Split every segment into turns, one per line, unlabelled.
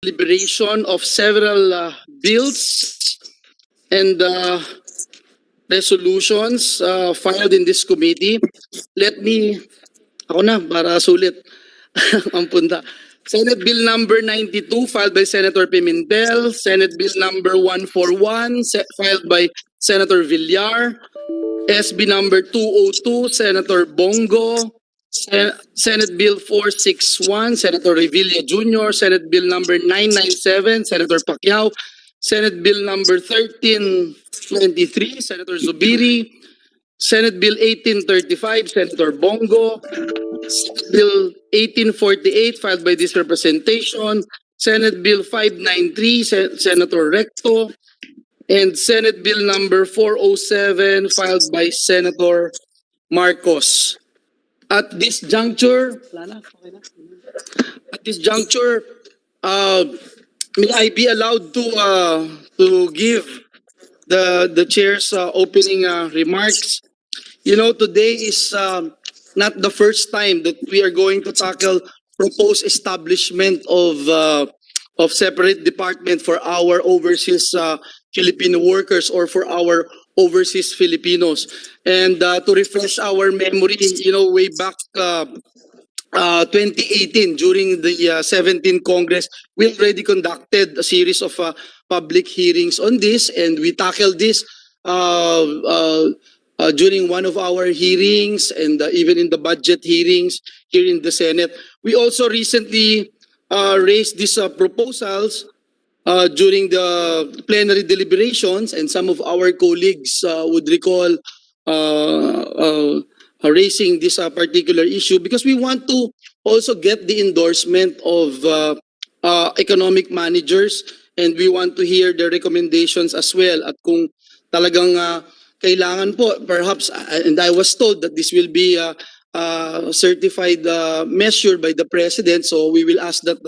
deliberation of several bills and resolutions filed in this committee. Let me, ako na para sulit ang punta. Senate Bill number 92 filed by Senator Pimentel, Senate Bill number 141 filed by Senator Villar, SB number 202 Senator Bongo, Senate Bill 461 Senator Revilla Jr., Senate Bill number 997 Senator Pacquiao, Senate Bill number 1323 Senator Zubiri, Senate Bill 1835 Senator Bongo, Senate Bill 1848 filed by this representation, Senate Bill 593 Senator Recto, and Senate Bill number 407 filed by Senator Marcos. At this juncture, may I be allowed to give the chair's opening remarks? You know, today is not the first time that we are going to tackle proposed establishment of separate department for our overseas Filipino workers or for our overseas Filipinos. And to refresh our memory, you know, way back 2018 during the 17th Congress, we already conducted a series of public hearings on this, and we tackled this during one of our hearings and even in the budget hearings here in the Senate. We also recently raised these proposals during the plenary deliberations, and some of our colleagues would recall raising this particular issue because we want to also get the endorsement of economic managers, and we want to hear their recommendations as well. At kung talagang kailangan po, perhaps, and I was told that this will be a certified measure by the President, so we will ask that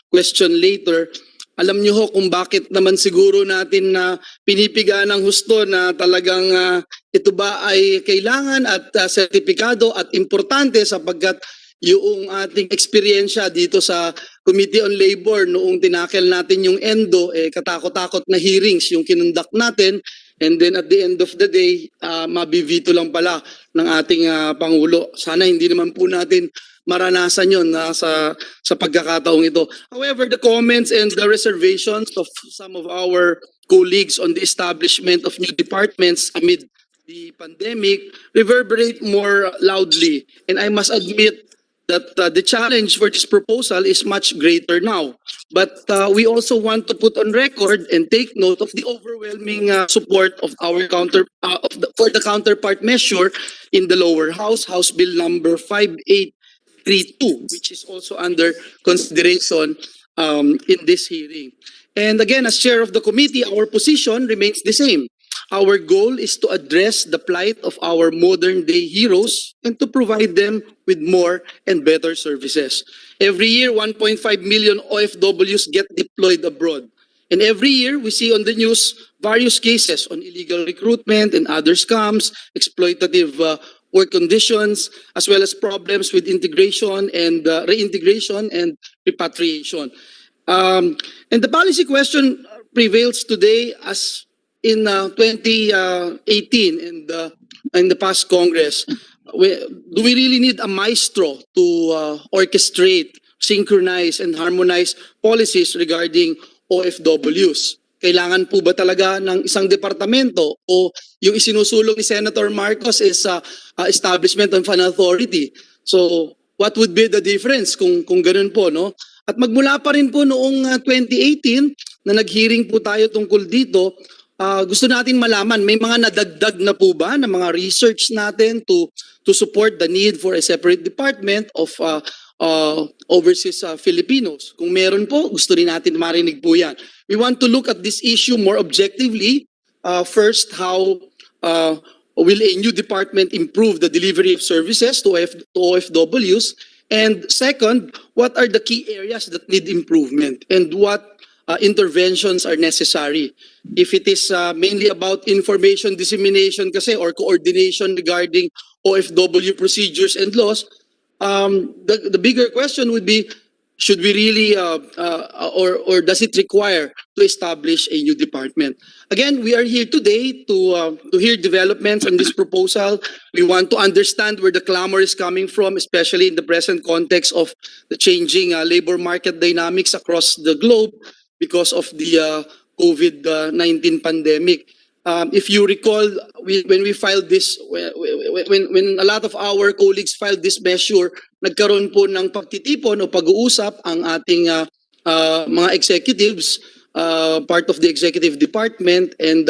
question later. Alam niyo ho kung bakit naman siguro natin na pinipiga ng husto na talagang ito ba ay kailangan at sertipikado at importante sapagkat yung ating eksperyensya dito sa Committee on Labor noong tinakel natin yung ENDO, katakot-takot na hearings yung kinundak natin, and then at the end of the day, mabivito lang pala ng ating Pangulo. Sana hindi naman po natin maranasan yun sa pagkakataong ito. However, the comments and the reservations of some of our colleagues on the establishment of new departments amid the pandemic reverberate more loudly. And I must admit that the challenge for this proposal is much greater now. But we also want to put on record and take note of the overwhelming support of our for the counterpart measure in the lower house, House Bill number 5832, which is also under consideration in this hearing. And again, as chair of the committee, our position remains the same. Our goal is to address the plight of our modern day heroes and to provide them with more and better services. Every year, 1.5 million OFWs get deployed abroad. And every year, we see on the news various cases on illegal recruitment and other scams, exploitative work conditions, as well as problems with integration and reintegration and repatriation. And the policy question prevails today as in 2018 in the past Congress. Do we really need a maestro to orchestrate, synchronize, and harmonize policies regarding OFWs? Kailangan po ba talaga ng isang departamento o yung isinusulong ni Senator Marcos is establishment of an authority? So what would be the difference kung ganun po, no? At magmula pa rin po noong 2018 na nag-hearing po tayo tungkol dito, gusto natin malaman, may mga nadagdag na po ba na mga research natin to support the need for a separate department of overseas Filipinos? Kung meron po, gusto rin natin marinig po yan. We want to look at this issue more objectively. First, how will a new department improve the delivery of services to OFWs? And second, what are the key areas that need improvement and what interventions are necessary? If it is mainly about information dissemination kasi or coordination regarding OFW procedures and laws, the bigger question would be, should we really, or does it require to establish a new department? Again, we are here today to hear developments on this proposal. We want to understand where the clamor is coming from, especially in the present context of the changing labor market dynamics across the globe because of the COVID-19 pandemic. If you recall, when we filed this, when a lot of our colleagues filed this measure, nagkaroon po ng pagtitipon o pag-uusap ang ating mga executives, part of the executive department, and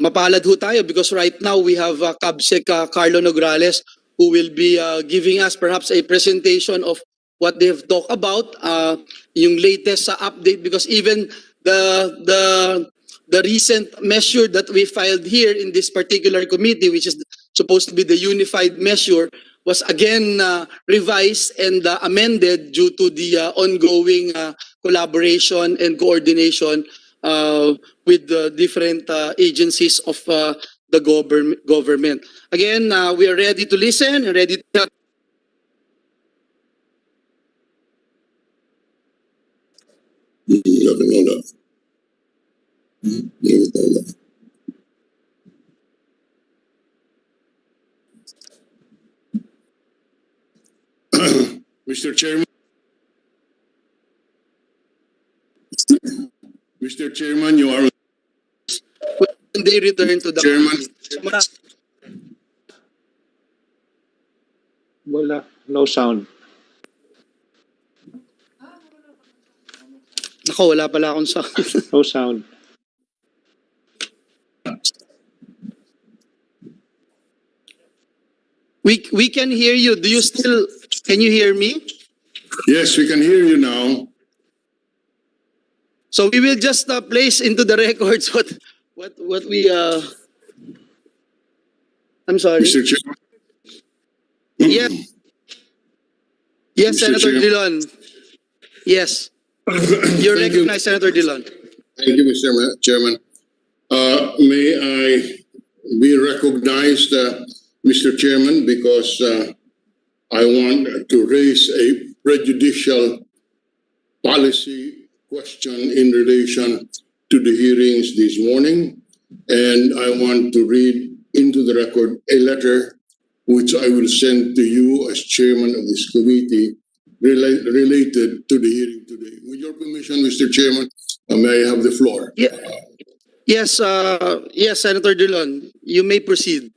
mapalad ho tayo because right now we have Cabsec Carlo Nograles who will be giving us perhaps a presentation of what they have talked about, yung latest update, because even the recent measure that we filed here in this particular committee, which is supposed to be the unified measure, was again revised and amended due to the ongoing collaboration and coordination with the different agencies of the government. Again, we are ready to listen and ready to...
Mr. Chairman. Mr. Chairman, you are...
When they return to the...
Chairman.
Wala. No sound.
Nako, wala pala akong sound.
No sound.
We can hear you. Do you still... Can you hear me?
Yes, we can hear you now.
So we will just place into the records what we... I'm sorry.
Mr. Chairman.
Yes. Yes,
Mr.
Senator
Chair.
Dillon. Yes. You're
Thank you.
recognized, Senator Dillon.
Thank you, Mr. Chairman. May I be recognized, Mr. Chairman, because I want to raise a prejudicial policy question in relation to the hearings this morning. And I want to read into the record a letter which I will send to you as chairman of this committee related to the hearing today. With your permission, Mr. Chairman, may I have the floor?
Yeah. Yes, yes, Senator Dillon. You may proceed.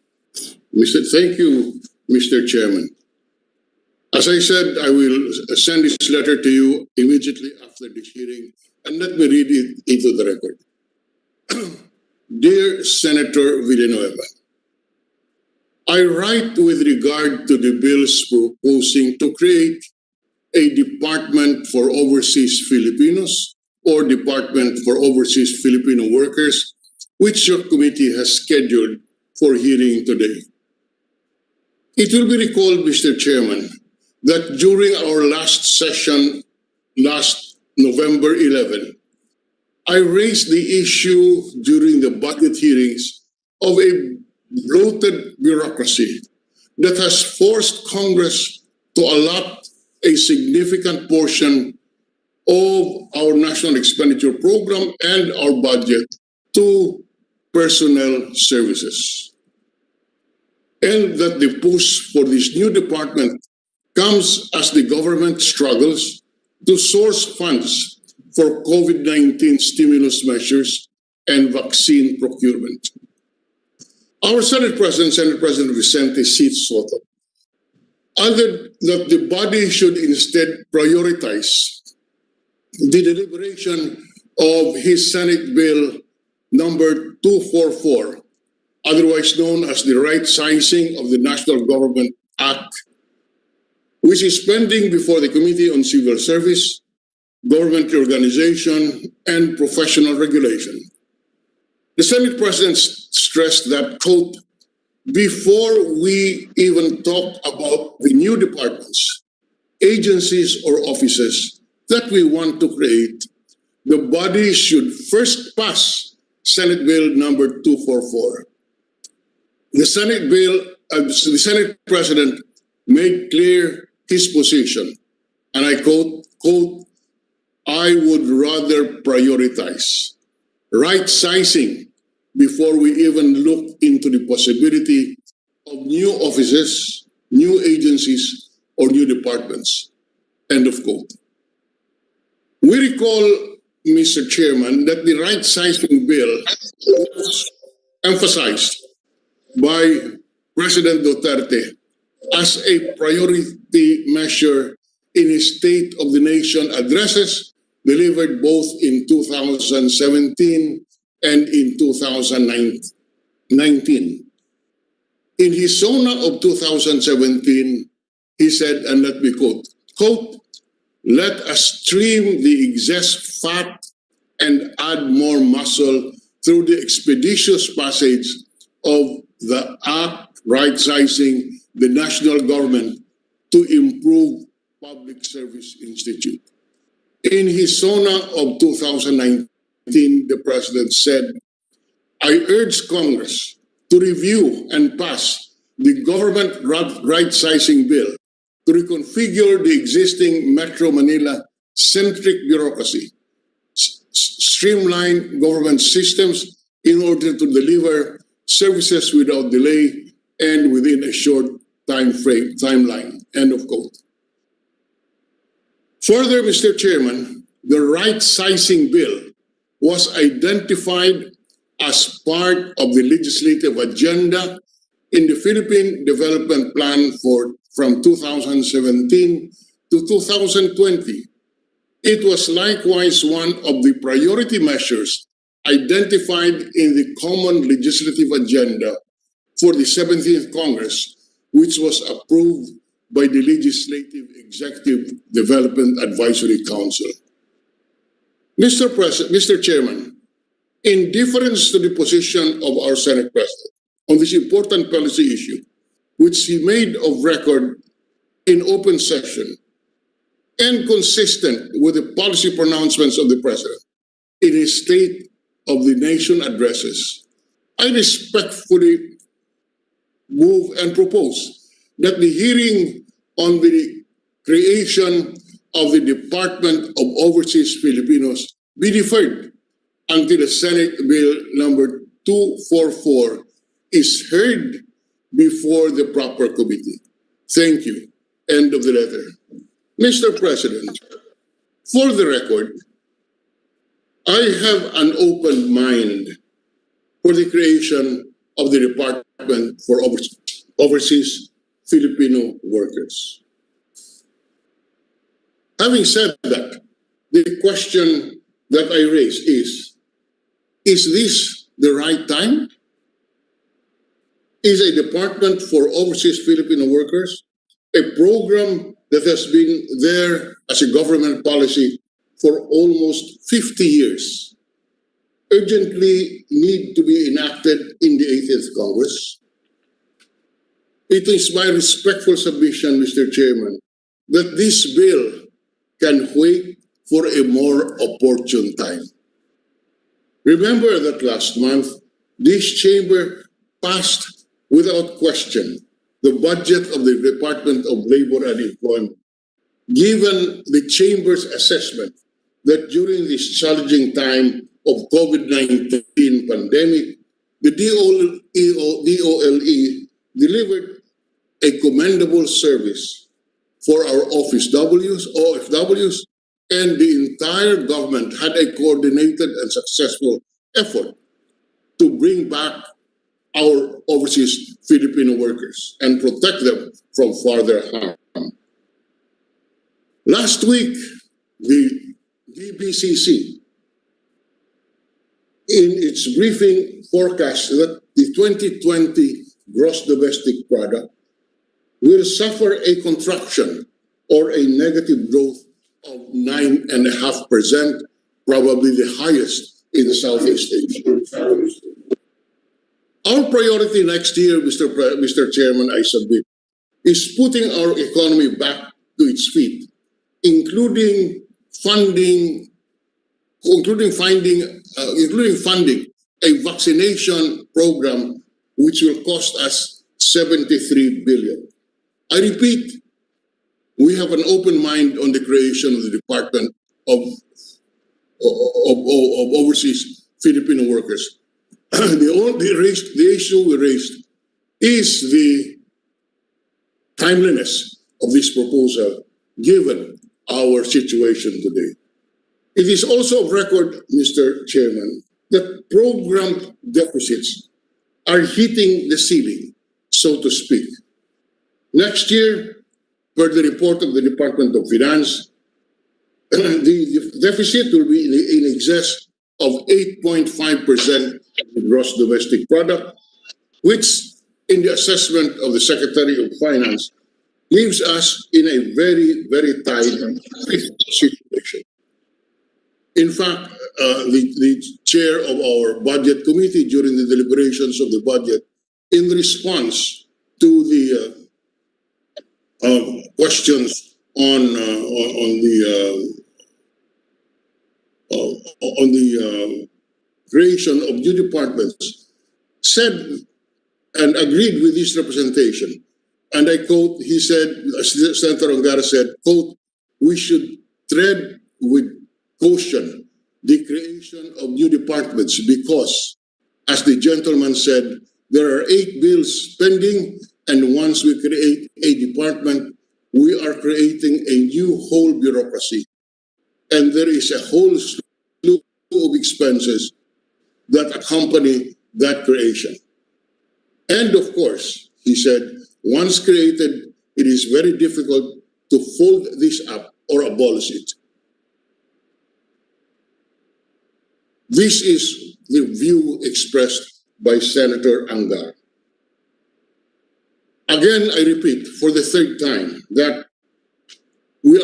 Thank you, Mr. Chairman. As I said, I will send this letter to you immediately after this hearing, and let me read it into the record. Dear Senator Villanueva, I write with regard to the bills proposing to create a Department for Overseas Filipinos or Department for Overseas Filipino Workers, which your committee has scheduled for hearing today. It will be recalled, Mr. Chairman, that during our last session, last November 11, I raised the issue during the budget hearings of a bloated bureaucracy that has forced Congress to allot a significant portion of our national expenditure program and our budget to personnel services. And that the push for this new department comes as the government struggles to source funds for COVID-19 stimulus measures and vaccine procurement. Our Senate President Vicente C. Soto, added that the body should instead prioritize the deliberation of his Senate Bill number 244, otherwise known as the Right Sizing of the National Government Act, which is pending before the Committee on Civil Service, Government Organization, and Professional Regulation. The Senate President stressed that, quote, before we even talk about the new departments, agencies, or offices that we want to create, the body should first pass Senate Bill number 244. The Senate President made clear his position and I quote, I would rather prioritize right-sizing before we even look into the possibility of new offices, new agencies, or new departments. End of quote. We recall, Mr. Chairman, that the right-sizing bill was emphasized by President Duterte as a priority measure in his State of the Nation addresses delivered both in 2017 and in 2019. In his SONA of 2017, he said, and let me quote, let us trim the excess fat and add more muscle through the expeditious passage of the Act right-sizing the national government to improve Public Service Institute. In his SONA of 2019, the President said, I urge Congress to review and pass the government right-sizing bill to reconfigure the existing Metro Manila-centric bureaucracy, streamline government systems in order to deliver services without delay and within a short timeline, end of quote. Further, Mr. Chairman, the right-sizing bill was identified as part of the legislative agenda in the Philippine Development Plan from 2017 to 2020. It was likewise one of the priority measures identified in the Common Legislative Agenda for the 17th Congress, which was approved by the Legislative Executive Development Advisory Council. Mr. Chairman, in deference to the position of our Senate President on this important policy issue, which he made of record in open session and consistent with the policy pronouncements of the President in his State of the Nation addresses, I respectfully move and propose that the hearing on the creation of the Department of Overseas Filipinos be deferred until the Senate Bill number 244 is heard before the proper committee. Thank you. End of the letter. Mr. President, for the record, I have an open mind for the creation of the Department for Overseas Filipino Workers. Having said that, the question that I raise is this the right time? Is a Department for Overseas Filipino Workers a program that has been there as a government policy for almost 50 years, urgently need to be enacted in the 80th Congress? It is my respectful submission, Mr. Chairman, that this bill can wait for a more opportune time. Remember that last month, this chamber passed without question the budget of the Department of Labor and Employment, given the chamber's assessment that during this challenging time of COVID-19 pandemic, the DOLE delivered a commendable service for our OFWs, and the entire government had a coordinated and successful effort to bring back our overseas Filipino workers and protect them from further harm. Last week, the DBCC, in its briefing, forecast that the 2020 gross domestic product will suffer a contraction or a negative growth of 9.5%, probably the highest in Southeast Asia. Our priority next year, Mr. Chairman, I submit, is putting our economy back to its feet, including funding a vaccination program which will cost us 73 billion. I repeat, we have an open mind on the creation of the Department of Overseas Filipino Workers. The issue we raised is the timeliness of this proposal given our situation today. It is also of record, Mr. Chairman, that program deficits are hitting the ceiling, so to speak. Next year, per the report of the Department of Finance, the deficit will be in excess of 8.5% of the gross domestic product, which in the assessment of the Secretary of Finance leaves us in a very, very tight situation. In fact, the chair of our budget committee during the deliberations of the budget, in response to the questions on the creation of new departments, said and agreed with this representation. And I quote, he said, Senator Ongara said, quote, "We should tread with caution the creation of new departments because, as the gentleman said, there are 8 bills pending, and once we create a department, we are creating a new whole bureaucracy. And there is a whole slew of expenses that accompany that creation. And of course," he said, "once created, it is very difficult to fold this up or abolish it." This is the view expressed by Senator Angar. Again, I repeat for the third time that we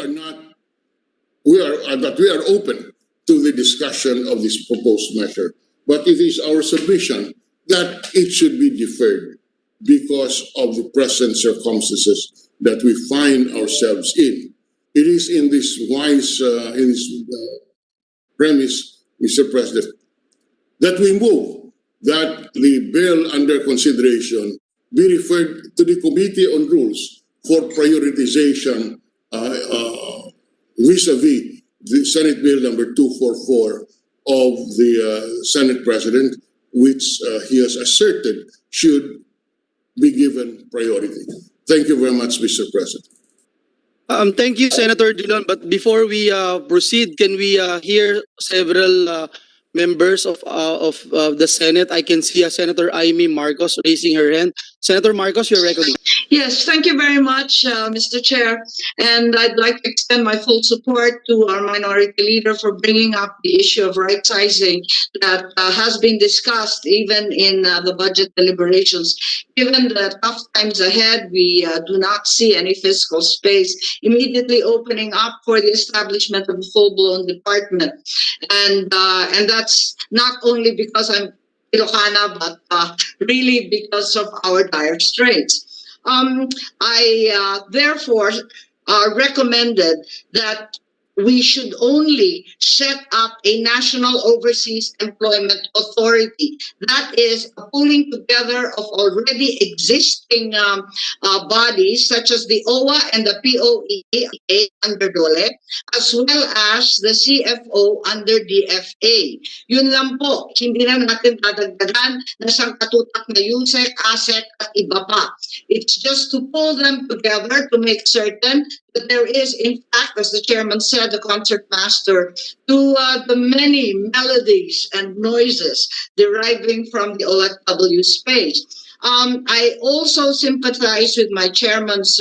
are open to the discussion of this proposed measure, but it is our submission that it should be deferred because of the present circumstances that we find ourselves in. It is in this premise, Mr. President, that we move that the bill under consideration be referred to the Committee on Rules for prioritization vis-a-vis the Senate Bill number 244 of the Senate President, which he has asserted should be given priority. Thank you very much, Mr. President.
Thank you, Senator Dillon. But before we proceed, can we hear several members of the Senate? I can see Senator Amy Marcos raising her hand. Senator Marcos, you're recognized.
Yes, thank you very much, Mr. Chair. And I'd like to extend my full support to our minority leader for bringing up the issue of right sizing that has been discussed even in the budget deliberations. Given the tough times ahead, we do not see any fiscal space immediately opening up for the establishment of a full-blown department. And that's not only because I'm Ilocana, but really because of our dire straits. I therefore recommended that we should only set up a National Overseas Employment Authority. That is a pulling together of already existing bodies such as the OWA and the POEA under DOLE, as well as the CFO under DFA. Yun lang po, hindi na natin dadagdagan na sangkatutak na USEC, ASEC at iba pa. It's just to pull them together to make certain that there is, in fact, as the chairman said, the concert master to the many melodies and noises deriving from the OFW space. I also sympathize with my chairman's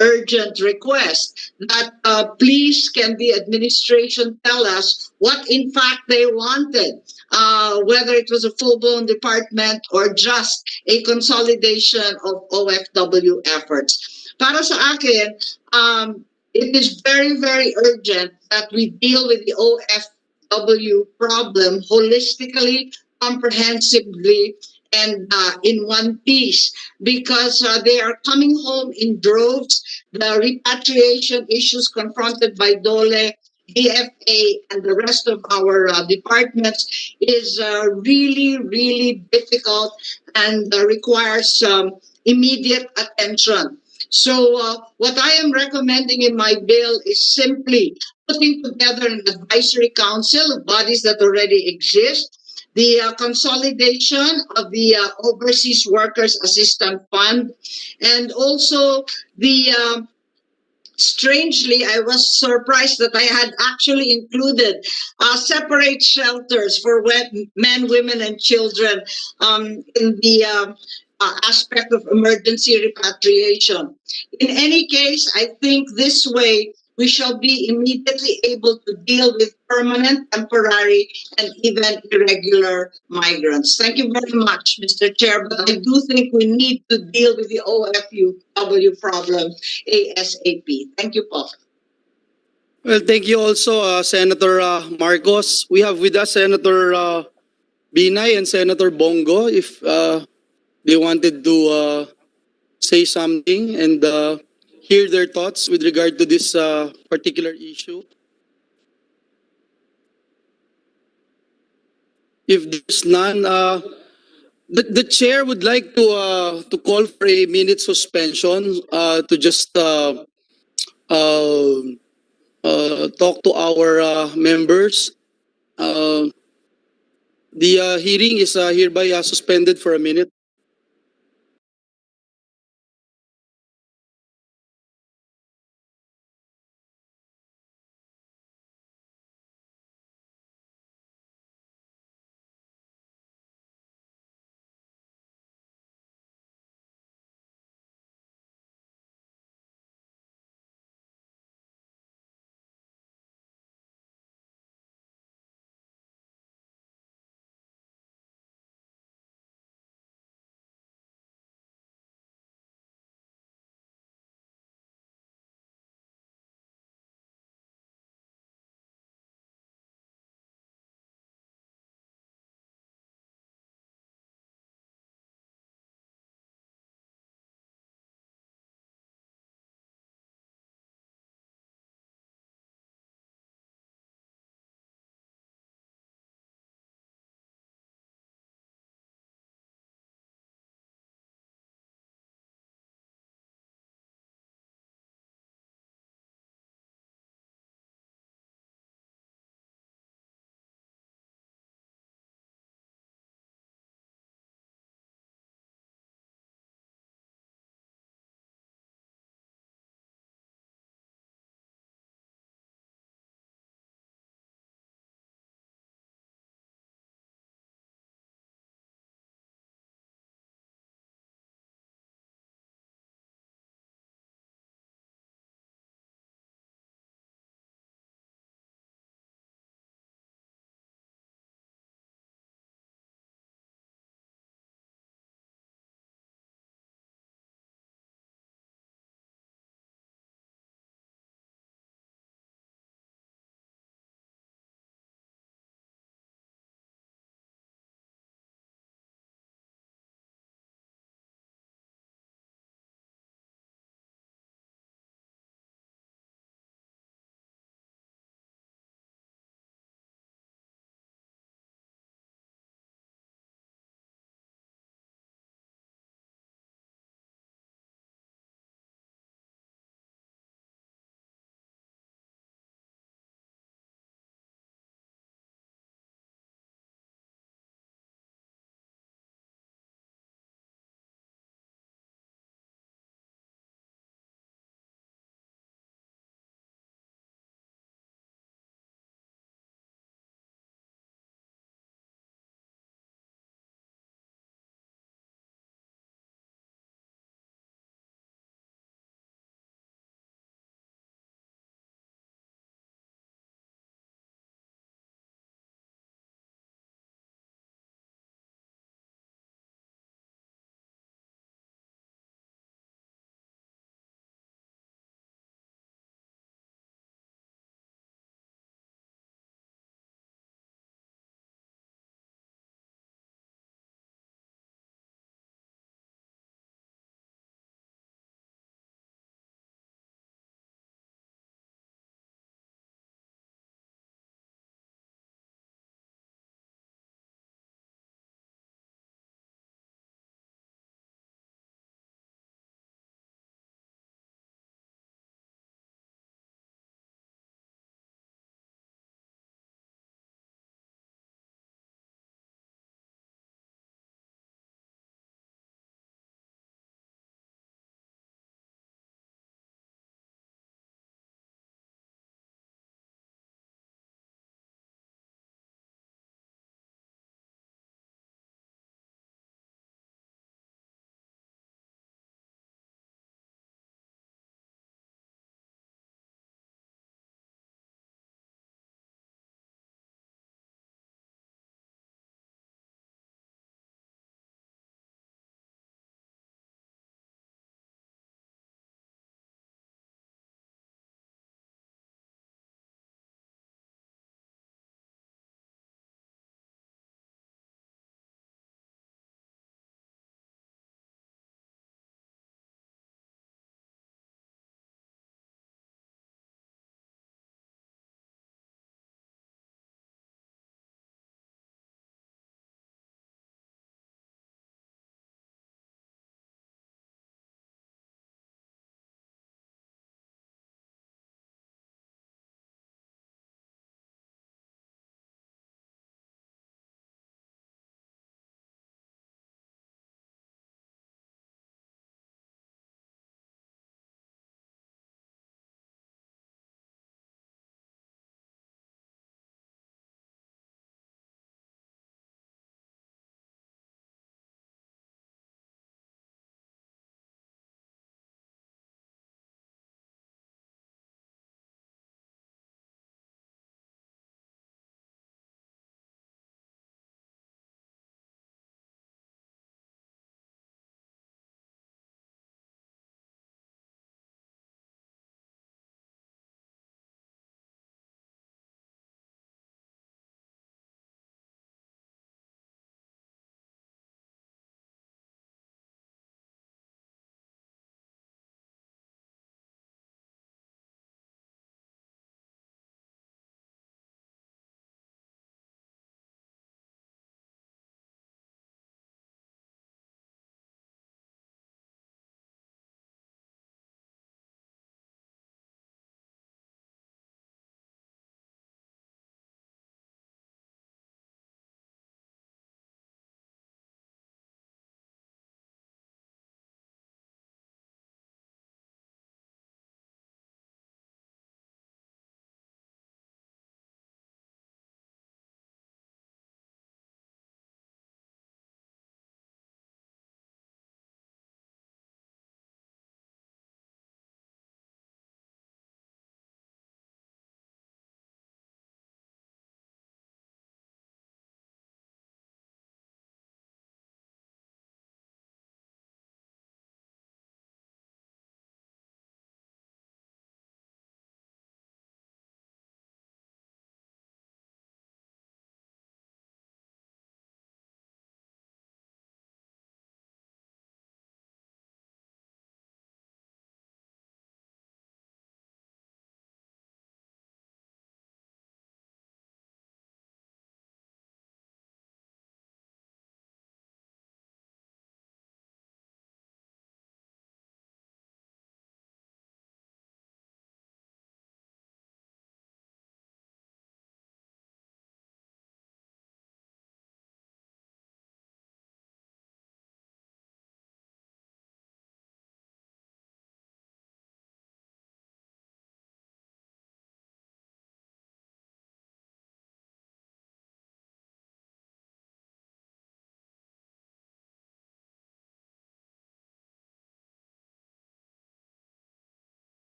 urgent request that please can the administration tell us what in fact they wanted, whether it was a full-blown department or just a consolidation of OFW efforts. Para sa akin, it is very, very urgent that we deal with the OFW problem holistically, comprehensively, and in one piece, because they are coming home in droves. The repatriation issues confronted by DOLE, DFA, and the rest of our departments is really, really difficult and requires immediate attention. So what I am recommending in my bill is simply putting together an advisory council of bodies that already exist, the consolidation of the Overseas Workers Assistance Fund, and also the strangely, I was surprised that I had actually included separate shelters for men, women, and children in the aspect of emergency repatriation. In any case, I think this way we shall be immediately able to deal with permanent, temporary, and even irregular migrants. Thank you very much, Mr. Chair, but I do think we need to deal with the OFW problem ASAP. Thank you, po.
Well, thank you also, Senator Marcos. We have with us Senator Binay and Senator Bongo if they wanted to say something and hear their thoughts with regard to this particular issue. If there's none, the chair would like to call for a minute suspension to just uh, talk to our members. The hearing is hereby suspended for a minute.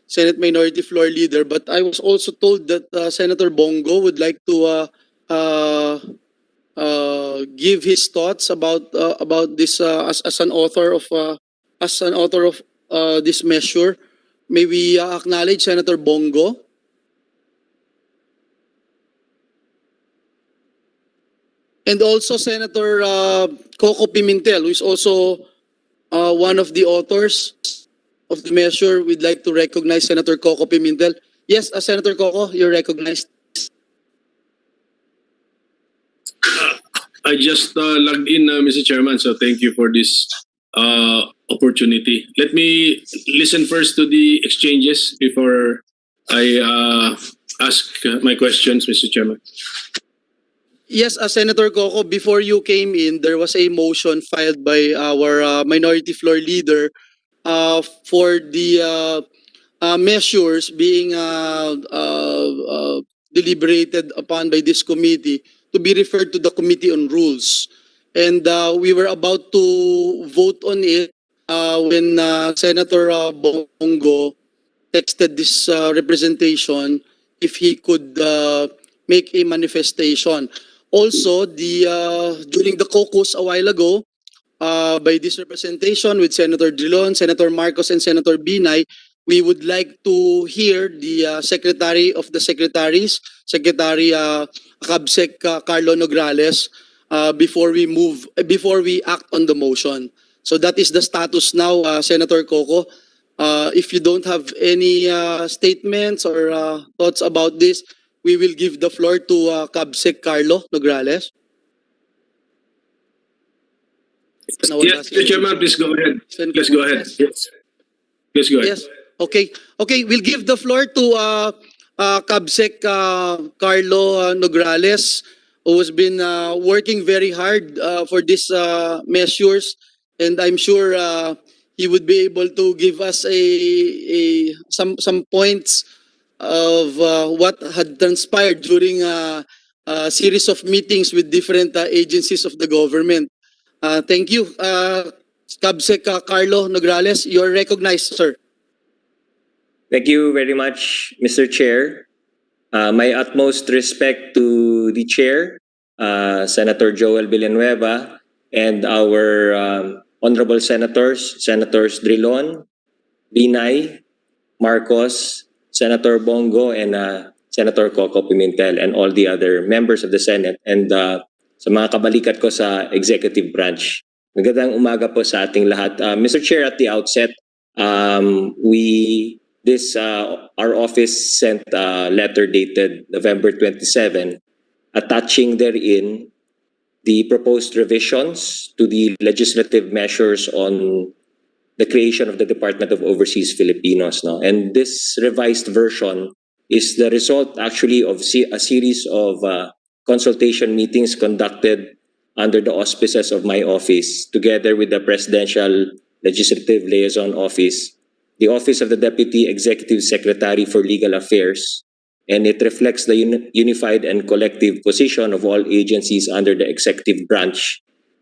Senate Minority Floor Leader, but I was also told that Senator Bongo would like to give his thoughts about this as an author of this measure. May we acknowledge Senator Bongo? And also Senator Coco Pimentel, who is also one of the authors of the measure. We'd like to recognize Senator Coco Pimentel. Yes, Senator Coco, you're recognized.
I just logged in, Mr. Chairman, so thank you for this opportunity. Let me listen first to the exchanges before I ask my questions, Mr. Chairman.
Yes, Senator Coco, before you came in, there was a motion filed by our minority floor leader for the measures being deliberated upon by this committee to be referred to the Committee on Rules. And we were about to vote on it when Senator Bongo texted this representation if he could make a manifestation. Also, during the caucus a while ago, by this representation with Senator Drilon, Senator Marcos, and Senator Binay, we would like to hear the Secretary of the Secretaries, Secretary Cabsec Carlo Nograles, before we act on the motion. So that is the status now, Senator Coco. If you don't have any statements or thoughts about this, we will give the floor to Cabsec Carlo Nograles.
Yes, Mr. Chairman, please go ahead. Please go ahead. Yes. Please go ahead.
Yes. Okay. Okay. We'll give the floor to Cabsec Carlo Nograles, who has been working very hard for these measures, and I'm sure he would be able to give us some points of what had transpired during a series of meetings with different agencies of the government. Thank you. Cabsec Carlo Nograles, you're recognized, sir.
Thank you very much, Mr. Chair. My utmost respect to the Chair, Senator Joel Villanueva, and our honorable senators, Senators Drilon, Binay, Marcos, Senator Bongo, and Senator Coco Pimentel, and all the other members of the Senate, and sa mga kabalikat ko sa executive branch. Magandang umaga po sa ating lahat. Mr. Chair, at the outset, our office sent a letter dated November 27, attaching therein the proposed revisions to the legislative measures on the creation of the Department of Overseas Filipinos. No? And this revised version is the result actually of a series of consultation meetings conducted under the auspices of my office, together with the Presidential Legislative Liaison Office, the Office of the Deputy Executive Secretary for Legal Affairs, and it reflects the unified and collective position of all agencies under the executive branch.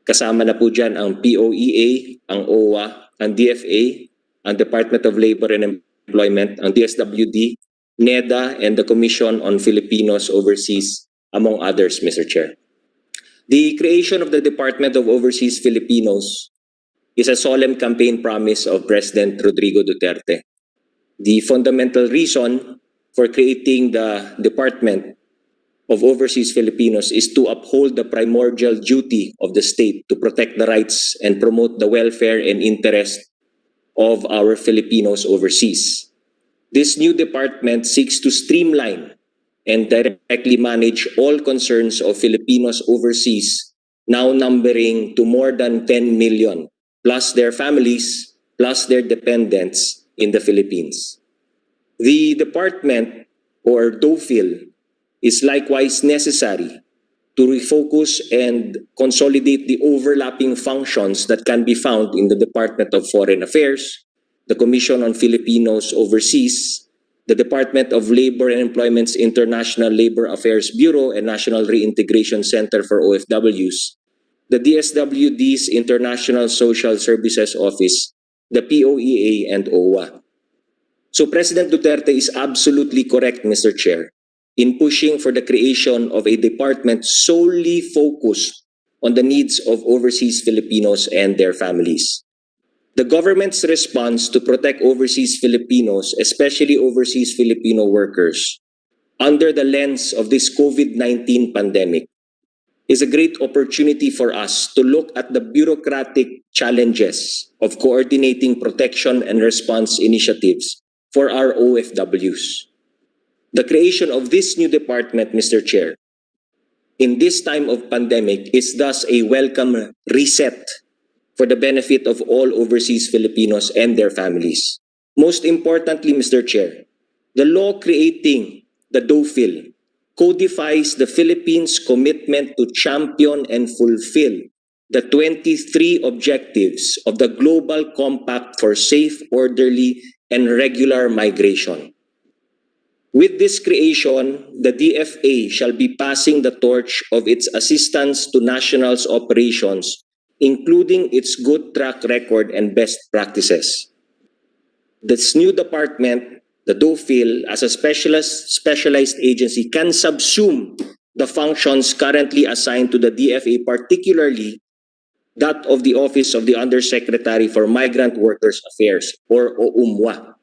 Kasama na po dyan ang POEA, ang OWA, ang DFA, ang Department of Labor and Employment, ang DSWD, NEDA, and the Commission on Filipinos Overseas, among others, Mr. Chair. The creation of the Department of Overseas Filipinos is a solemn campaign promise of President Rodrigo Duterte. The fundamental reason for creating the Department of Overseas Filipinos is to uphold the primordial duty of the state to protect the rights and promote the welfare and interest of our Filipinos overseas. This new department seeks to streamline and directly manage all concerns of Filipinos overseas, now numbering to more than 10 million, plus their families, plus their dependents in the Philippines. The department, or DOFIL, is likewise necessary to refocus and consolidate the overlapping functions that can be found in the Department of Foreign Affairs, the Commission on Filipinos Overseas, the Department of Labor and Employment's International Labor Affairs Bureau and National Reintegration Center for OFWs, the DSWD's International Social Services Office, the POEA, and OWA. So President Duterte is absolutely correct, Mr. Chair, in pushing for the creation of a department solely focused on the needs of overseas Filipinos and their families. The government's response to protect overseas Filipinos, especially overseas Filipino workers, under the lens of this COVID-19 pandemic, is a great opportunity for us to look at the bureaucratic challenges of coordinating protection and response initiatives for our OFWs. The creation of this new department, Mr. Chair, in this time of pandemic is thus a welcome reset for the benefit of all overseas Filipinos and their families. Most importantly, Mr. Chair, the law creating the DOFIL codifies the Philippines' commitment to champion and fulfill the 23 objectives of the Global Compact for Safe, Orderly, and Regular Migration. With this creation, the DFA shall be passing the torch of its assistance to nationals' operations, including its good track record and best practices. This new department, the DOFIL, as a specialized agency, can subsume the functions currently assigned to the DFA, particularly that of the Office of the Undersecretary for Migrant Workers Affairs, or OUMWA.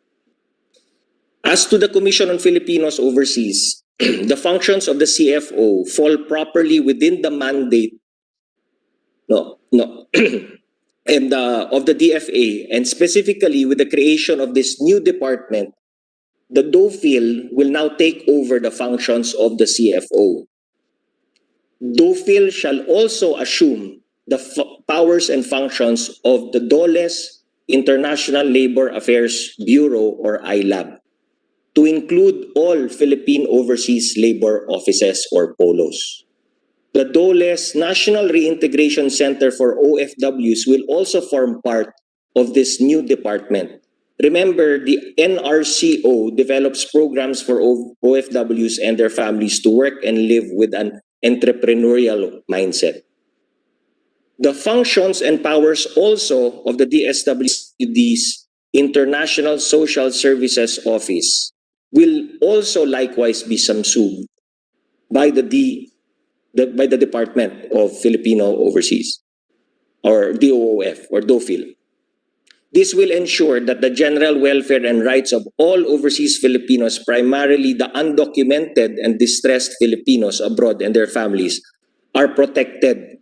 As to the Commission on Filipinos Overseas, the functions of the CFO fall properly within the mandate and of the DFA, and specifically with the creation of this new department, the DOFIL will now take over the functions of the CFO. DOFIL shall also assume the powers and functions of the DOLES, International Labor Affairs Bureau, or ILAB, to include all Philippine Overseas Labor Offices, or POLOs. The DOLES National Reintegration Center for OFWs will also form part of this new department. Remember, the NRCO develops programs for OFWs and their families to work and live with an entrepreneurial mindset. The functions and powers also of the DSWD's International Social Services Office will also likewise be subsumed by the Department of Filipino Overseas, or DOOF, or DOFIL. This will ensure that the general welfare and rights of all overseas Filipinos, primarily the undocumented and distressed Filipinos abroad and their families, are protected.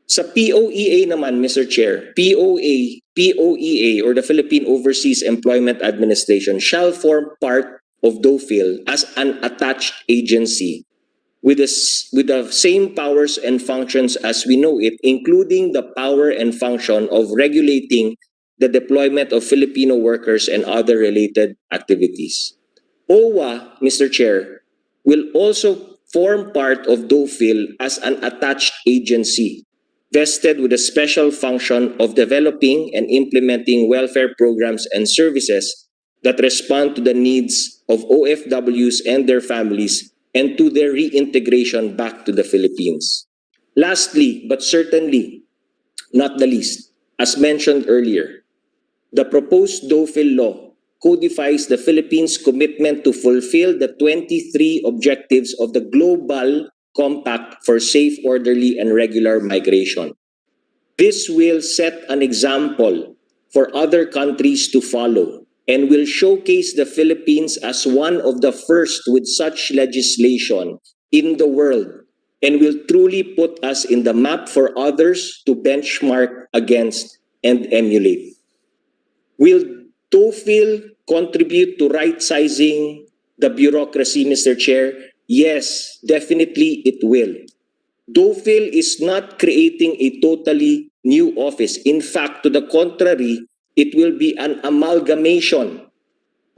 Sa POEA naman, Mr. Chair, POEA, or the Philippine Overseas Employment Administration, shall form part of DOFIL as an attached agency with the same powers and functions as we know it, including the power and function of regulating the deployment of Filipino workers and other related activities. OWA, Mr. Chair, will also form part of DOFIL as an attached agency, vested with a special function of developing and implementing welfare programs and services that respond to the needs of OFWs and their families and to their reintegration back to the Philippines. Lastly, but certainly not the least, as mentioned earlier, the proposed DOFIL law codifies the Philippines' commitment to fulfill the 23 objectives of the Global Compact for Safe, Orderly, and Regular Migration. This will set an example for other countries to follow and will showcase the Philippines as one of the first with such legislation in the world, and will truly put us in the map for others to benchmark against and emulate. Will DOFIL contribute to right-sizing the bureaucracy, Mr. Chair? Yes, definitely it will. DOFIL is not creating a totally new office. In fact, to the contrary, it will be an amalgamation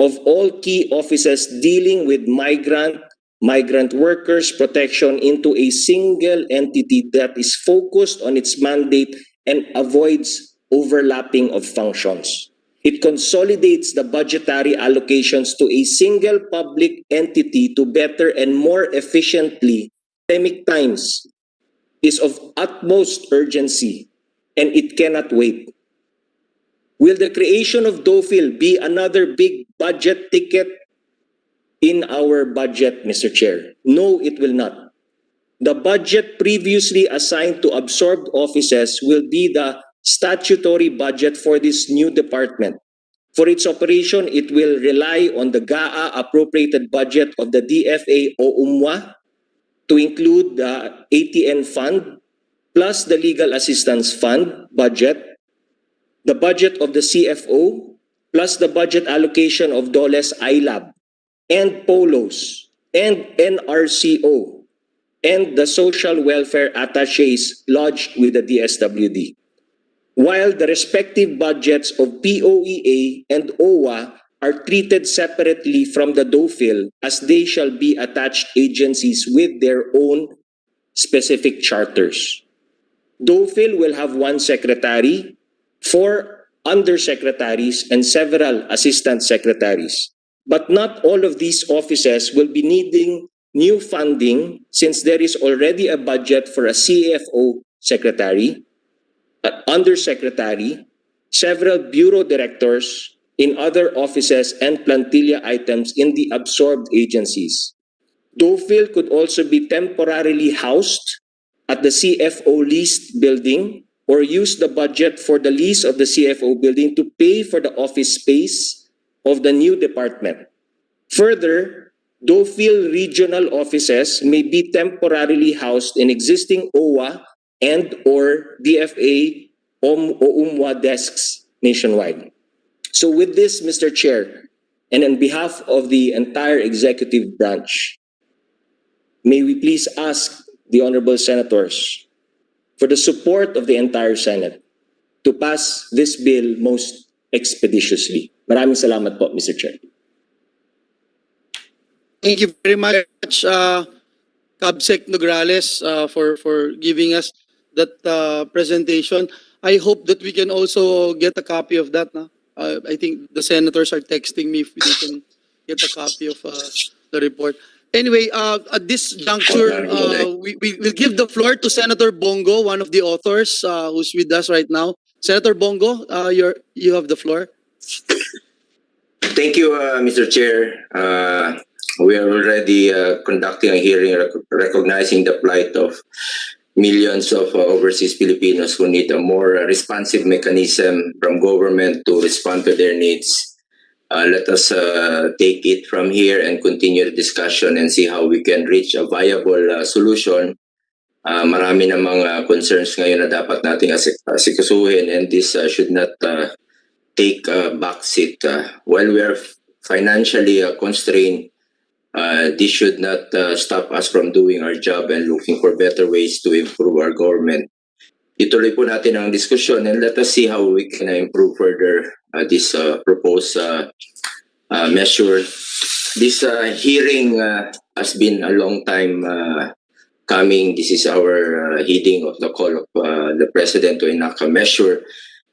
of all key offices dealing with migrant workers protection into a single entity that is focused on its mandate and avoids overlapping of functions. It consolidates the budgetary allocations to a single public entity to better and more efficiently. Pandemic times is of utmost urgency and it cannot wait. Will the creation of DOFIL be another big budget ticket in our budget, Mr. Chair? No, it will not. The budget previously assigned to absorbed offices will be the statutory budget for this new department. For its operation, it will rely on the GAA appropriated budget of the DFA o UMWA to include the ATN fund plus the legal assistance fund budget, the budget of the CFO plus the budget allocation of DOLE's ILAB and POLOS and NRCO and the social welfare attaches lodged with the DSWD. While the respective budgets of POEA and OWA are treated separately from the DOFIL as they shall be attached agencies with their own specific charters. DOFIL will have one secretary, 4 undersecretaries, and several assistant secretaries. But not all of these offices will be needing new funding since there is already a budget for a CFO secretary, an undersecretary, several bureau directors in other offices and plantilla items in the absorbed agencies. DOFIL could also be temporarily housed at the CFO leased building or use the budget for the lease of the CFO building to pay for the office space of the new department. Further, DOFIL regional offices may be temporarily housed in existing OWA and or DFA o UMWA desks nationwide. So with this, Mr. Chair, and on behalf of the entire executive branch, may we please ask the honorable senators for the support of the entire Senate to pass this bill most expeditiously. Maraming salamat po, Mr. Chair.
Thank you very much, Cabsec Nograles, for giving us that presentation. I hope that we can also get a copy of that. I think the senators are texting me if we can get a copy of the report. Anyway, at this juncture, we will give the floor to Senator Bongo, one of the authors who's with us right now. Senator Bongo, you have the floor.
Thank you, Mr. Chair. We are already conducting a hearing recognizing the plight of millions of overseas Filipinos who need a more responsive mechanism from government to respond to their needs. Let us take it from here and continue the discussion and see how we can reach a viable solution. Marami namang concerns ngayon na dapat nating asikasuhin, and this should not take a backseat. While we are financially constrained, this should not stop us from doing our job and looking for better ways to improve our government. Ituloy po natin ang discussion and let us see how we can improve further this proposed measure. This hearing has been a long time coming. This is our heeding of the call of the President to enact a measure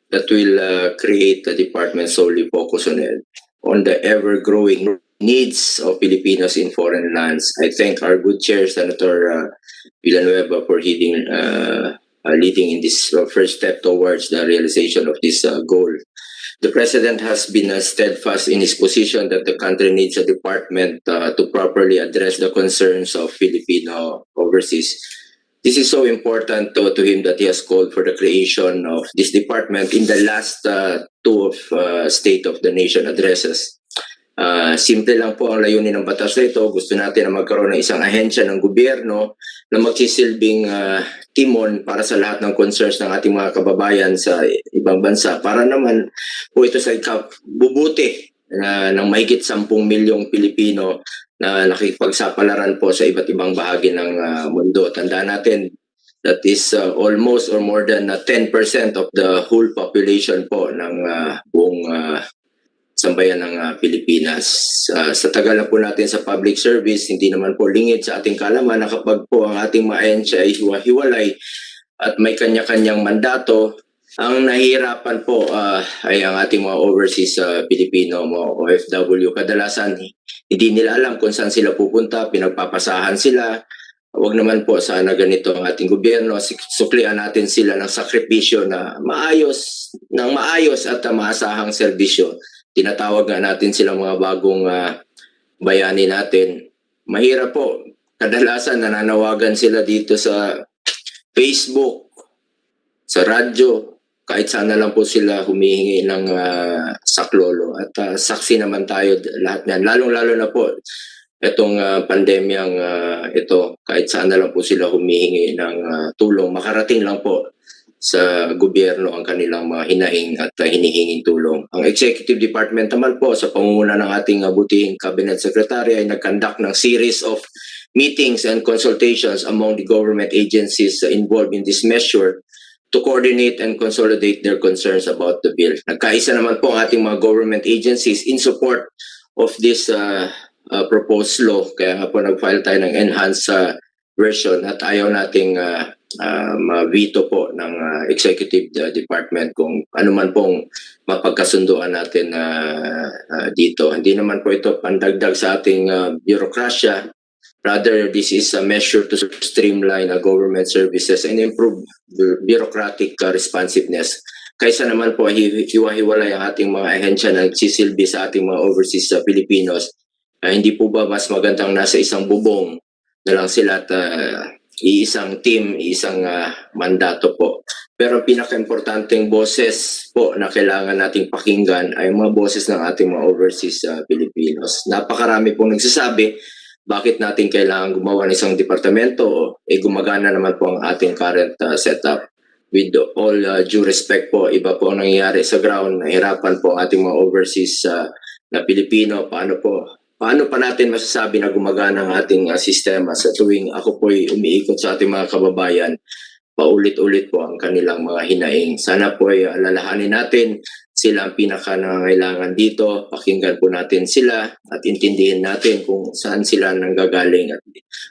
that will create a department solely focused on the ever-growing needs of Filipinos in foreign lands. I thank our good chair, Senator Villanueva, for leading in this first step towards the realization of this goal. The President has been steadfast in his position that the country needs a department to properly address the concerns of Filipino overseas. This is so important to him that he has called for the creation of this department in the last two of State of the Nation addresses. Simple lang po ang layunin ng batas na ito. Gusto natin na magkaroon ng isang ahensya ng gobyerno na magsisilbing timon para sa lahat ng concerns ng ating mga kababayan sa ibang bansa. Para naman po ito sa bubuti ng mahigit 10 milyong Pilipino na nakikipagsapalaran po sa iba't ibang bahagi ng mundo. Tandaan natin that is almost or more than 10% of the whole population po ng buong sambayan ng Pilipinas. Sa tagal na po natin sa public service, hindi naman po lingid sa ating kalaman na kapag po ang ating mga ahensya ay hiwa-hiwalay at may kanya-kanyang mandato, ang nahihirapan po ay ang ating mga overseas Pilipino, mga OFW. Kadalasan, hindi nila alam kung saan sila pupunta, pinagpapasahan sila, wag naman po sana ganito ang ating gobyerno. Suklian natin sila ng sakripisyo na maayos at maasahang serbisyo. Tinatawag nga natin silang mga bagong bayani natin. Mahirap po. Kadalasan nananawagan sila dito sa Facebook, sa radyo, kahit sana lang po sila humihingi ng saklolo. At saksi naman tayo lahat yan. Lalong-lalo na po itong pandemyang ito, kahit sana lang po sila humihingi ng tulong, makarating lang po sa gobyerno ang kanilang mga hinaing at hinihinging tulong. Ang Executive Department naman po sa pangunguna ng ating butihing Cabinet Secretary ay nag-conduct ng series of meetings and consultations among the government agencies involved in this measure to coordinate and consolidate their concerns about the bill. Nagkaisa naman po ang ating mga government agencies in support of this proposed law. Kaya nga po nag-file tayo ng enhanced version at ayaw nating ma-veto po ng Executive Department kung ano man pong mapagkasunduan natin dito. Hindi naman po ito pandagdag sa ating bureaucracia. Rather, this is a measure to streamline government services and improve bureaucratic responsiveness. Kaysa naman po hiwa-hiwalay ang ating mga ahensya na nagsisilbi sa ating mga overseas Filipinos, hindi po ba mas magandang nasa isang bubong na lang sila at iisang team, isang mandato po. Pero ang pinaka-importanteng boses po na kailangan nating pakinggan ay mga boses ng ating mga overseas Filipinos. Napakarami pong nagsasabi bakit natin kailangan gumawa ng isang departamento, gumagana naman po ang ating current setup. With all due respect po, iba po ang nangyayari sa ground, nahirapan po ang ating mga overseas na Pilipino. Paano pa natin masasabi na gumagana ang ating sistema sa tuwing ako po'y umiikot sa ating mga kababayan, paulit-ulit po ang kanilang mga hinaing. Sana po'y alalahanin natin sila ang pinaka-nangangailangan dito, pakinggan po natin sila at intindihin natin kung saan sila nanggagaling.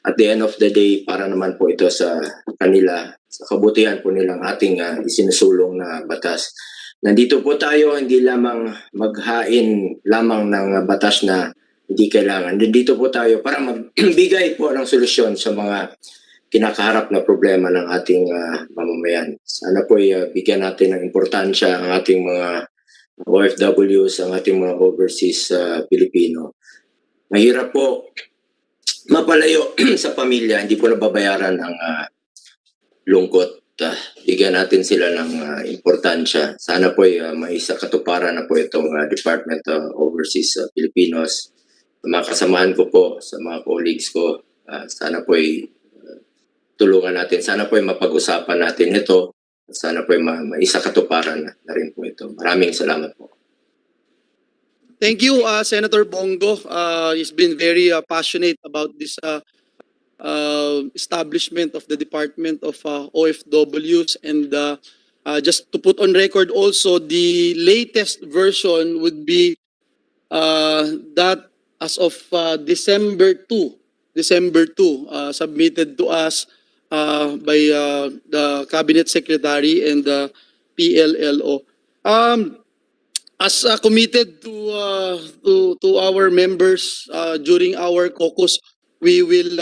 At the end of the day, para naman po ito sa kanila, sa kabutihan po nilang ating isinusulong na batas. Nandito po tayo hindi lamang maghain lamang ng batas na hindi kailangan. Nandito po tayo para magbigay po ng solusyon sa mga kinakaharap na problema ng ating mamamayan. Sana po bigyan natin ng importansya ang ating mga OFWs, ang ating mga overseas Pilipino. Mahirap po mapalayo sa pamilya, hindi po nababayaran ang lungkot. Bigyan natin sila ng importansya. Sana po maisa katuparan na po itong Department of Overseas Filipinos. Mga kasamahan ko po, sa mga colleagues ko, sana po tulungan natin. Sana po mapag-usapan natin ito. Sana po maisa katuparan na rin po ito. Maraming salamat po.
Thank you, Senator Bongo. He's been very passionate about this establishment of the Department of OFWs. And just to put on record also, the latest version would be that as of December 2, submitted to us by the Cabinet Secretary and the PLLO. As committed to our members during our caucus, we will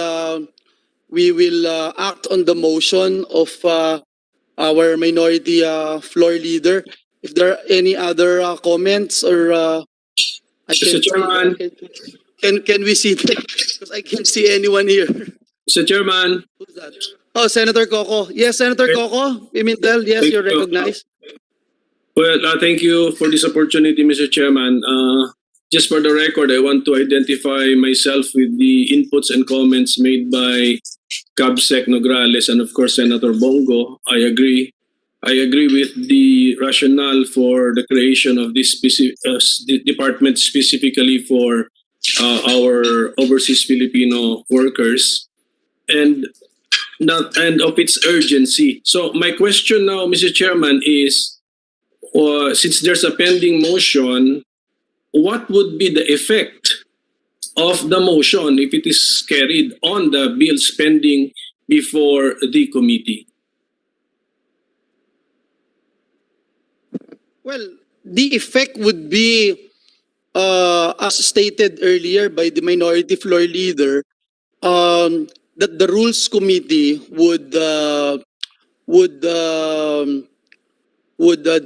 act on the motion of our minority floor leader. If there are any other comments or
Mr. Chairman.
Can we see that? Because I can't see anyone here.
Mr. Chairman.
Who's that? Oh, Senator Coco. Yes, Senator Coco. Pimentel, yes, you're recognized.
Well, thank you for this opportunity, Mr. Chairman. Just for the record, I want to identify myself with the inputs and comments made by CABSEC Nograles and of course Senator Bongo. I agree with the rationale for the creation of this department specifically for our overseas Filipino workers and of its urgency. So my question now, Mr. Chairman, is since there's a pending motion, what would be the effect of the motion if it is carried on the bills pending before the committee?
Well, the effect would be, as stated earlier by the minority floor leader, that the Rules Committee would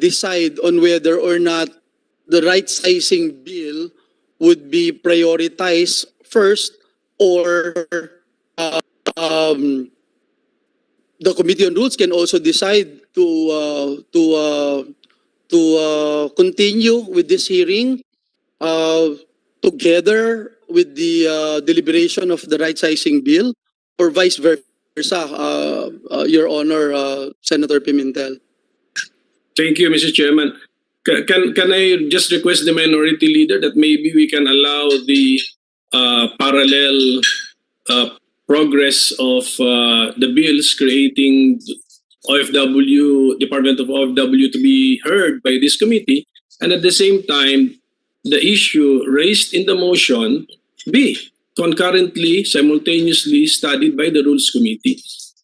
decide on whether or not the right sizing bill would be prioritized first, or um, the Committee on Rules can also decide to continue with this hearing together with the deliberation of the right sizing bill, or vice versa, Your Honor, Senator Pimentel.
Thank you, Mr. Chairman. Can I just request the minority leader that maybe we can allow the parallel progress of the bills creating OFW, Department of OFW, to be heard by this committee, and at the same time, the issue raised in the motion be concurrently, simultaneously studied by the Rules Committee.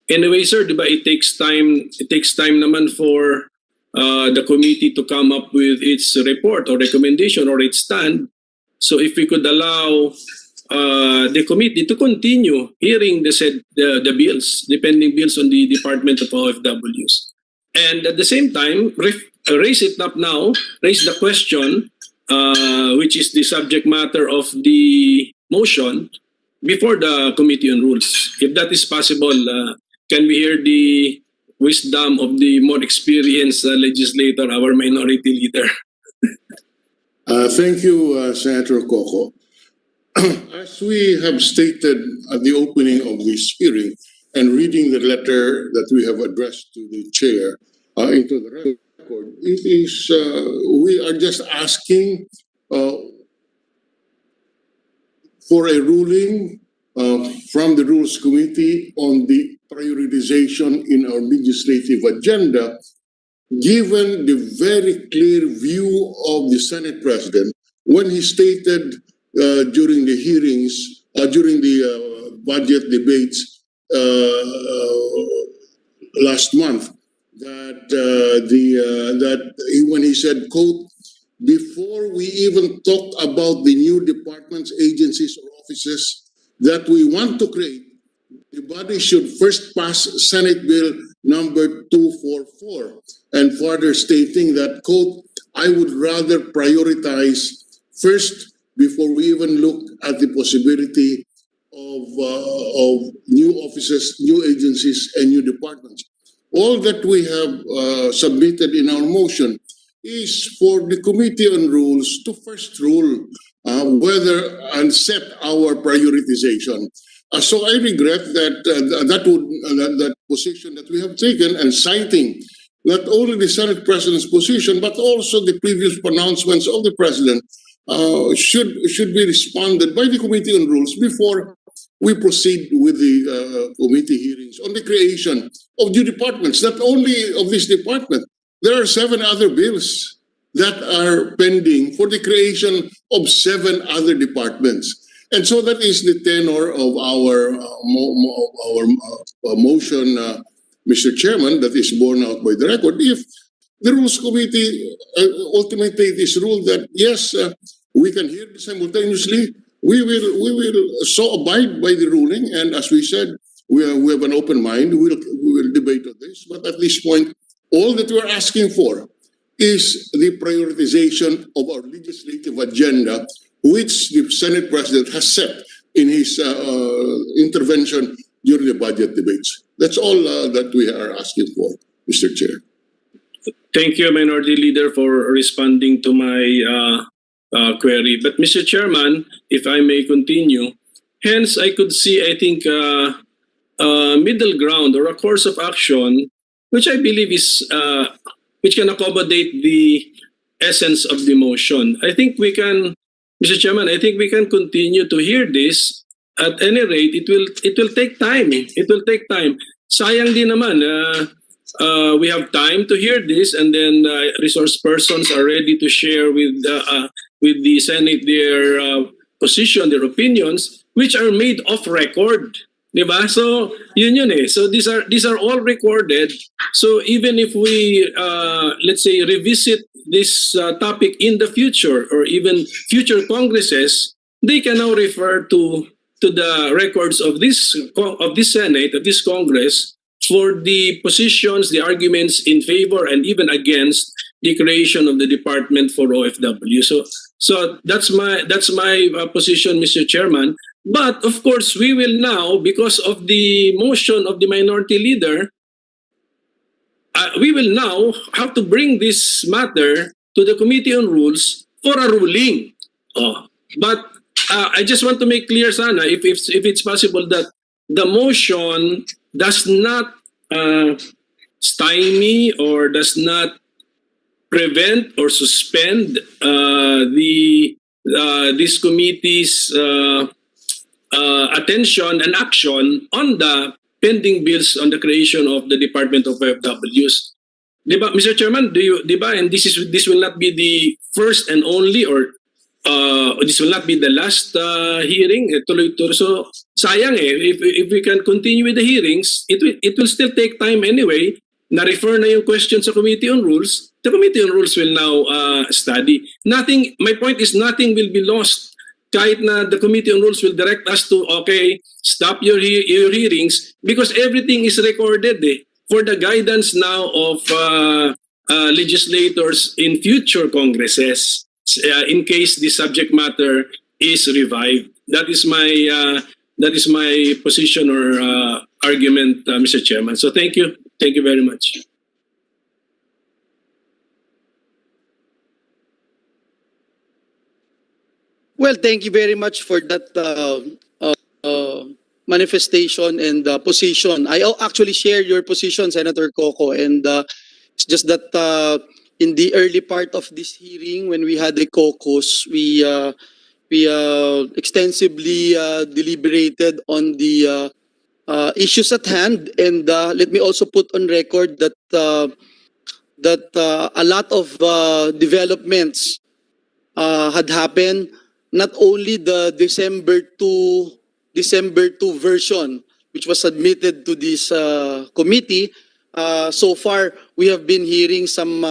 Anyway, sir, di ba, it takes time naman for the committee to come up with its report or recommendation or its stand. So if we could allow the committee to continue hearing the bills, depending bills on the Department of OFWs. And at the same time, raise it up now, raise the question, which is the subject matter of the motion, before the Committee on Rules. If that is possible, can we hear the wisdom of the more experienced legislator, our minority leader?
Thank you, Senator Coco. As we have stated at the opening of this hearing, and reading the letter that we have addressed to the chair into the record, it is we are just asking for a ruling from the Rules Committee on the prioritization in our legislative agenda, given the very clear view of the Senate President when he stated during the hearings, during the budget debates last month, when he said, quote, "Before we even talk about the new departments, agencies, or offices that we want to create, the body should first pass Senate Bill number 244, and further stating that, quote, "I would rather prioritize first before we even look at the possibility of new offices, new agencies, and new departments." All that we have submitted in our motion is for the Committee on Rules to first rule whether and set our prioritization. So I regret that that position that we have taken, and citing not only the Senate President's position but also the previous pronouncements of the President, should be responded by the Committee on Rules before we proceed with the committee hearings on the creation of new departments. Not only of this department, there are 7 other bills that are pending for the creation of 7 other departments. And so that is the tenor of our motion, Mr. Chairman, that is borne out by the record. If the Rules Committee ultimately it is ruled that yes, we can hear simultaneously, we will so abide by the ruling. And as we said, we have an open mind. We will debate on this. But at this point, all that we are asking for is the prioritization of our legislative agenda, which the Senate President has set in his intervention during the budget debates. That's all that we are asking for, Mr. Chair.
Thank you, Minority Leader, for responding to my query. But Mr. Chairman, if I may continue, hence I could see, I think, middle ground or a course of action, which I believe is which can accommodate the essence of the motion. I think we can, Mr. Chairman, I think we can continue to hear this. At any rate, it will take time. It will take time. Sayang din naman, we have time to hear this, and then resource persons are ready to share with the Senate their position, their opinions, which are made off record. Diba? So yun eh. So these are all recorded. So even if we let's say revisit this topic in the future, or even future congresses, they can now refer to to the records of this Senate, of this Congress, for the positions, the arguments in favor and even against the creation of the Department for OFW. So that's my position, Mr. Chairman. But of course, we will now, because of the motion of the minority leader, we will now have to bring this matter to the Committee on Rules for a ruling. But I just want to make clear, sana, if it's possible, that the motion does not stymie or does not prevent or suspend this committee's attention and action on the pending bills on the creation of the Department of FWs. Diba, Mr. Chairman, diba, and this will not be the first and only, or this will not be the last hearing. Tuloy-tuloy. So sayang if we can continue with the hearings, it will still take time anyway. Na-refer na yung question sa Committee on Rules. The Committee on Rules will now study. My point is nothing will be lost. Kahit na the Committee on Rules will direct us to, okay, stop your hearings, because everything is recorded for the guidance now of legislators in future Congresses, in case the subject matter is revived. That is my position or argument, Mr. Chairman. So thank you very much.
Well, thank you very much for that manifestation and position. I actually share your position, Senator Coco, and it's just that in the early part of this hearing, when we had the caucus, we extensively deliberated on the issues at hand, and let me also put on record that a lot of developments had happened. Not only the December 2 version, which was submitted to this committee. So far, we have been hearing some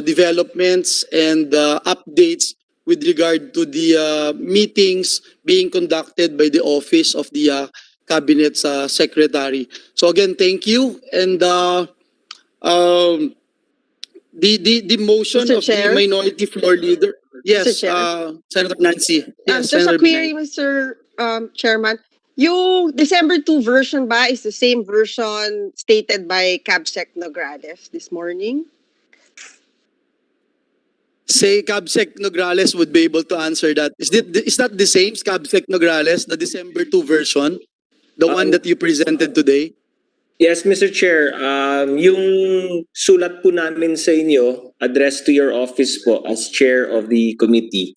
developments and updates with regard to the meetings being conducted by the office of the cabinet secretary. So again, thank you. And the motion
Mr.
of
Chair?
the minority floor leader. Yes,
Mr. Chair?
Senator Nancy. Yes,
Just a
Senator
query,
Binay.
Mr. Chairman. Yung December 2 version ba is the same version stated by CABSEC Nograles this morning?
Say Cabsec Nograles would be able to answer that. Is that the same, Cabsec Nograles, the December 2 version? The one that you presented today?
Yes, Mr. Chair. Yung sulat po namin sa inyo, addressed to your office po as chair of the committee,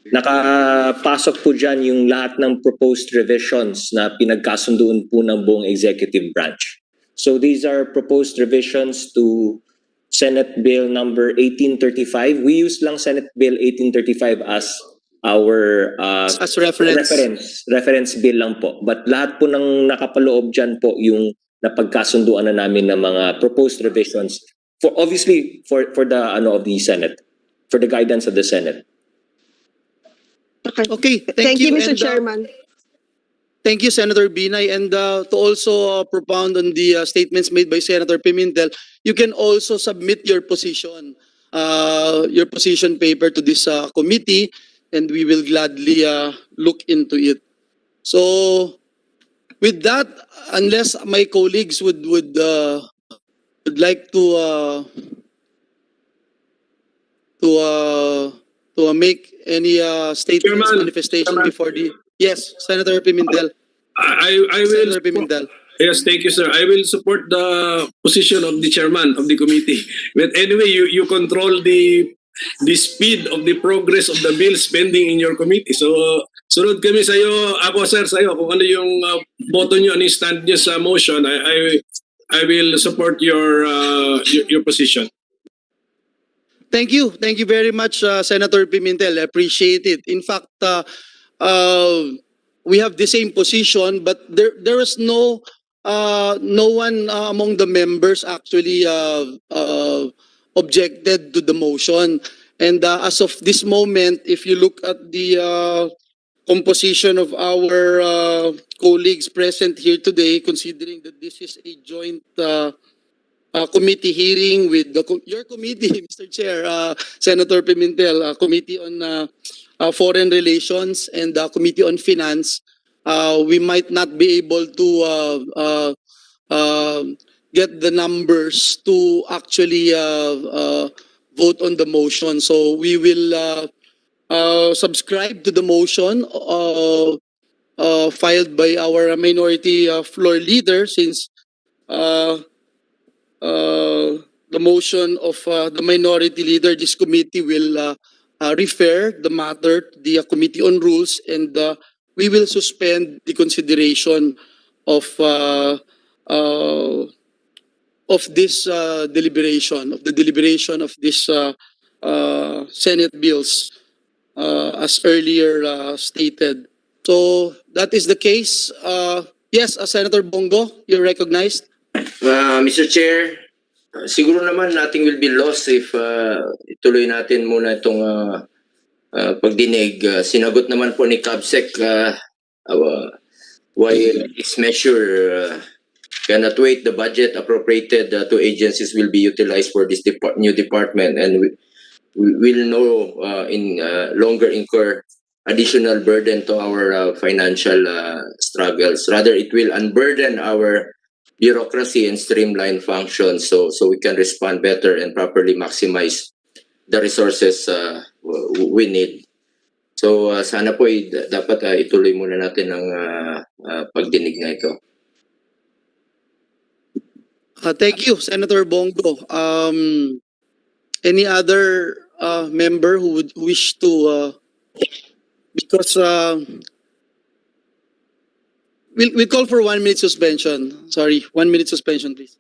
nakapasok po dyan yung lahat ng proposed revisions na pinagkasunduan po ng buong executive branch. So these are proposed revisions to Senate Bill number 1835. We use lang Senate Bill 1835 as our
As
reference bill lang po. But lahat po ng nakapaloob dyan po yung napagkasunduan na namin ng mga proposed revisions for obviously for the of the Senate, for the guidance of the Senate.
Okay,
Thank you, Mr.
And,
Chairman.
thank you, Senator Binay. And to also propound on the statements made by Senator Pimentel, you can also submit your position paper to this committee, and we will gladly look into it. So, with that, unless my colleagues would like to make any statements,
Chairman,
manifestation
Chairman.
before the... Yes, Senator Pimentel.
I will.
Senator Pimentel.
Yes, thank you, sir. I will support the position of the chairman of the committee. But anyway, you control the speed of the progress of the bills pending in your committee. So, sunod kami sa'yo, ako sir, sa'yo, kung ano yung boto nyo, ano yung stand nyo sa motion, I will support your position.
Thank you. Thank you very much, Senator Pimentel. I appreciate it. In fact, we have the same position, but there was no one among the members actually objected to the motion. And as of this moment, if you look at the composition of our colleagues present here today, considering that this is a joint committee hearing with your committee, Mr. Chair, Senator Pimentel, Committee on Foreign Relations and Committee on Finance, we might not be able to get the numbers to actually vote on the motion. So we will subscribe to the motion filed by our minority floor leader, since uh, the motion of the minority leader, this committee will refer the matter to the Committee on Rules, and we will suspend the consideration of uh, this deliberation, of the deliberation of this Senate bills, as earlier stated. So that is the case. Yes, Senator Bongo, you're recognized.
Mr. Chair, siguro naman nothing will be lost if ituloy natin muna itong pagdinig. Sinagot naman po ni CABSEC why this measure cannot wait. The budget appropriated to agencies will be utilized for this new department, and we will know in longer incur additional burden to our financial struggles. Rather, it will unburden our bureaucracy and streamline functions, so we can respond better and properly maximize the resources we need. So sana po dapat ituloy muna natin ang pagdinig na ito.
Thank you, Senator Bongo. Any other member who would wish to, because we'll call for 1 minute suspension. Sorry, 1 minute suspension, please.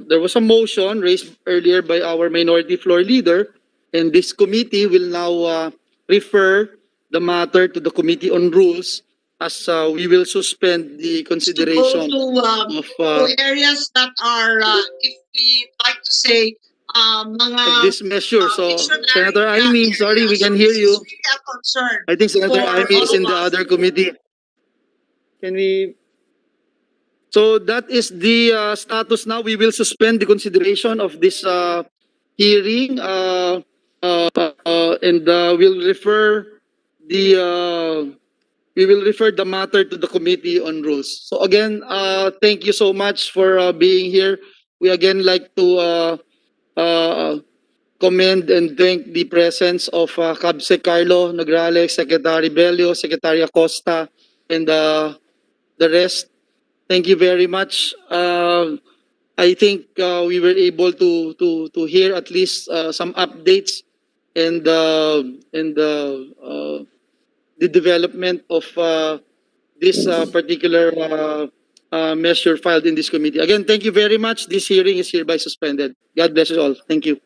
there was a motion raised earlier by our minority floor leader, and this committee will now refer the matter to the Committee on Rules as we will suspend the consideration of
to areas that are, if we like to say, mga
this measure. So,
missionary
Senator Amy, sorry, we
areas.
can
So
hear
this
you.
is really a concern.
I think Senator
for
Amy is
all
in
of
the
us.
other committee. Can we? So that is the status now. We will suspend the consideration of this hearing and we will refer the matter to the Committee on Rules. So again, thank you so much for being here. We again like to commend and thank the presence of Cabsec Carlo Nograles, Secretary Bello, Secretary Acosta, and the rest. Thank you very much. I think we were able to hear at least some updates and the development of this particular measure filed in this committee. Again, thank you very much. This hearing is hereby suspended. God bless you all. Thank you.